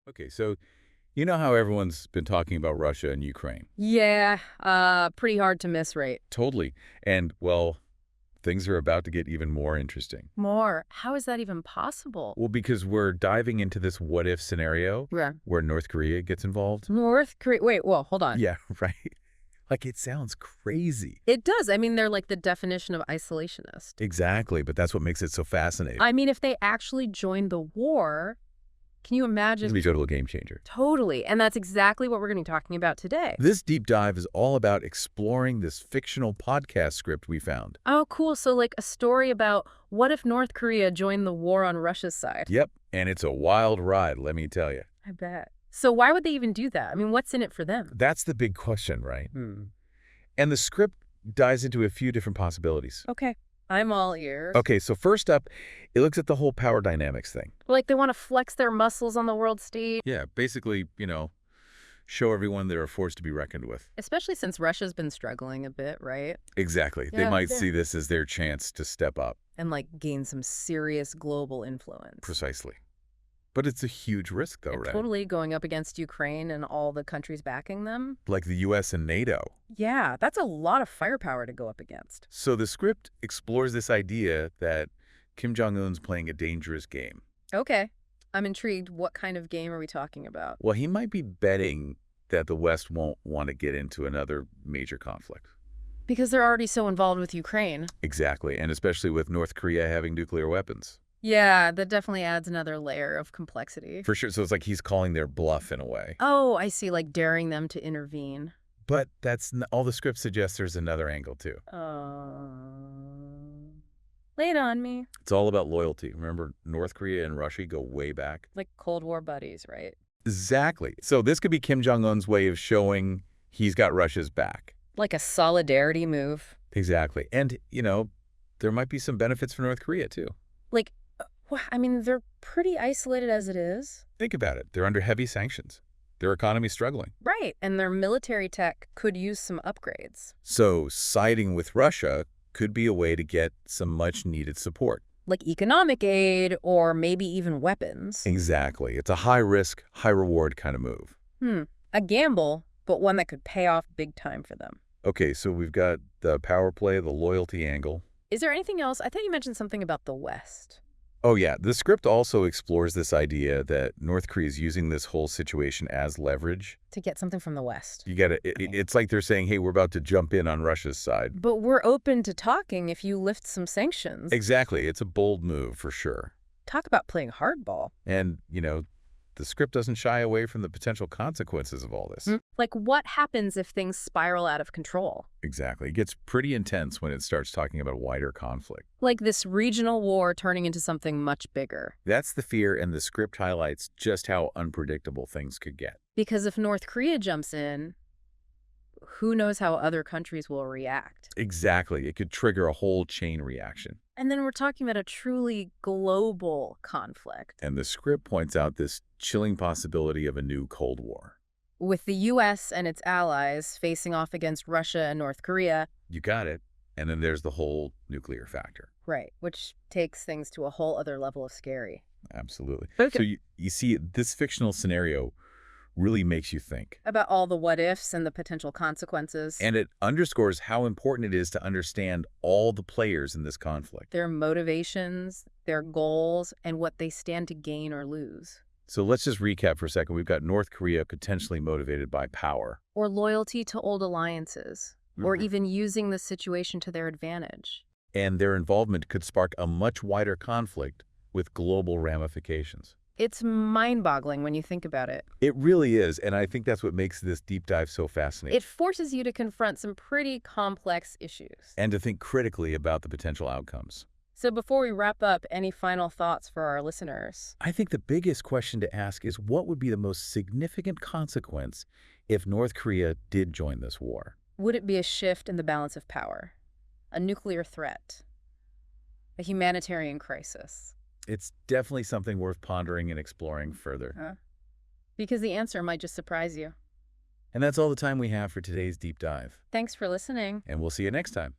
Okay, so you know how everyone's been talking about Russia and Ukraine? Yeah, pretty hard to miss, right? Totally. And, well, things are about to get even more interesting. More. How is that even possible? Well, because we're diving into this what-if scenario Yeah. where North Korea gets involved. North Korea. Wait, whoa, hold on. Yeah, right. Like, it sounds crazy. It does. I mean, they're like the definition of isolationist. Exactly, but that's what makes it so fascinating. I mean, if they actually joined the war, can you It's imagine? gonna be a total game changer. Totally. And that's exactly what we're going to be talking about today. This deep dive is all about exploring this fictional podcast script we found. Oh, cool. So, like a story about what if North Korea joined the war on Russia's side? Yep, and it's a wild ride, let me tell you. I bet. So, why would they even do that? I mean, what's in it for them? That's the big question, right? Hmm. And the script dives into a few different possibilities. Okay. I'm all ears. Okay, so first up, it looks at the whole power dynamics thing. Like they want to flex their muscles on the world stage, Yeah, basically, show everyone they're a force to be reckoned with. especially since Russia's been struggling a bit, right? Exactly. They Yeah, might yeah. see this as their chance to step up. And like gain some serious global influence. Precisely. But it's a huge risk, though, And right? totally going up against Ukraine and all the countries backing them. Like the U.S. and NATO. Yeah, that's a lot of firepower to go up against. So the script explores this idea that Kim Jong-un's playing a dangerous game. Okay. I'm intrigued. What kind of game are we talking about? Well, he might be betting that the West won't want to get into another major conflict. Because they're already so involved with Ukraine. Exactly, and especially with North Korea having nuclear weapons. Yeah, that definitely adds another layer of complexity. For sure, so it's like he's calling their bluff in a way. Oh, I see, like daring them to intervene. But that's all the script suggests. There's another angle, too. Lay it on me. It's all about loyalty. Remember, North Korea and Russia go way back? Like Cold War buddies, right? Exactly. So this could be Kim Jong-un's way of showing he's got Russia's back. Like a solidarity move. Exactly. And, there might be some benefits for North Korea, too. Like, I mean, they're pretty isolated as it is. Think about it. They're under heavy sanctions. Their economy's struggling. Right, and their military tech could use some upgrades. So siding with Russia could be a way to get some much-needed support. Like economic aid or maybe even weapons. Exactly. It's a high-risk, high-reward kind of move. A gamble, but one that could pay off big time for them. Okay, so we've got the power play, the loyalty angle. Is there anything else? I thought you mentioned something about the West. Oh, yeah. The script also explores this idea that North Korea is using this whole situation as leverage. To get something from the West. You get it. It's like they're saying, hey, we're about to jump in on Russia's side. But we're open to talking if you lift some sanctions. Exactly. It's a bold move for sure. Talk about playing hardball. And, the script doesn't shy away from the potential consequences of all this. Like what happens if things spiral out of control? Exactly. It gets pretty intense when it starts talking about wider conflict. Like this regional war turning into something much bigger. That's the fear, and the script highlights just how unpredictable things could get. Because if North Korea jumps in, who knows how other countries will react? Exactly. It could trigger a whole chain reaction. And then we're talking about a truly global conflict. And the script points out this chilling possibility of a new Cold War. With the U.S. and its allies facing off against Russia and North Korea. You got it. And then there's the whole nuclear factor. Right, which takes things to a whole other level of scary. Absolutely. Okay. So you see, this fictional scenario really makes you think. About all the what-ifs and the potential consequences. And it underscores how important it is to understand all the players in this conflict. Their motivations, their goals, and what they stand to gain or lose. So let's just recap for a second. We've got North Korea potentially motivated by power. Or loyalty to old alliances. Or even using the situation to their advantage. And their involvement could spark a much wider conflict with global ramifications. It's mind-boggling when you think about it. It really is, and I think that's what makes this deep dive so fascinating. It forces you to confront some pretty complex issues. And to think critically about the potential outcomes. So before we wrap up, any final thoughts for our listeners? I think the biggest question to ask is what would be the most significant consequence if North Korea did join this war? Would it be a shift in the balance of power? A nuclear threat? A humanitarian crisis? It's definitely something worth pondering and exploring further. Because the answer might just surprise you. And that's all the time we have for today's deep dive. Thanks for listening. And we'll see you next time.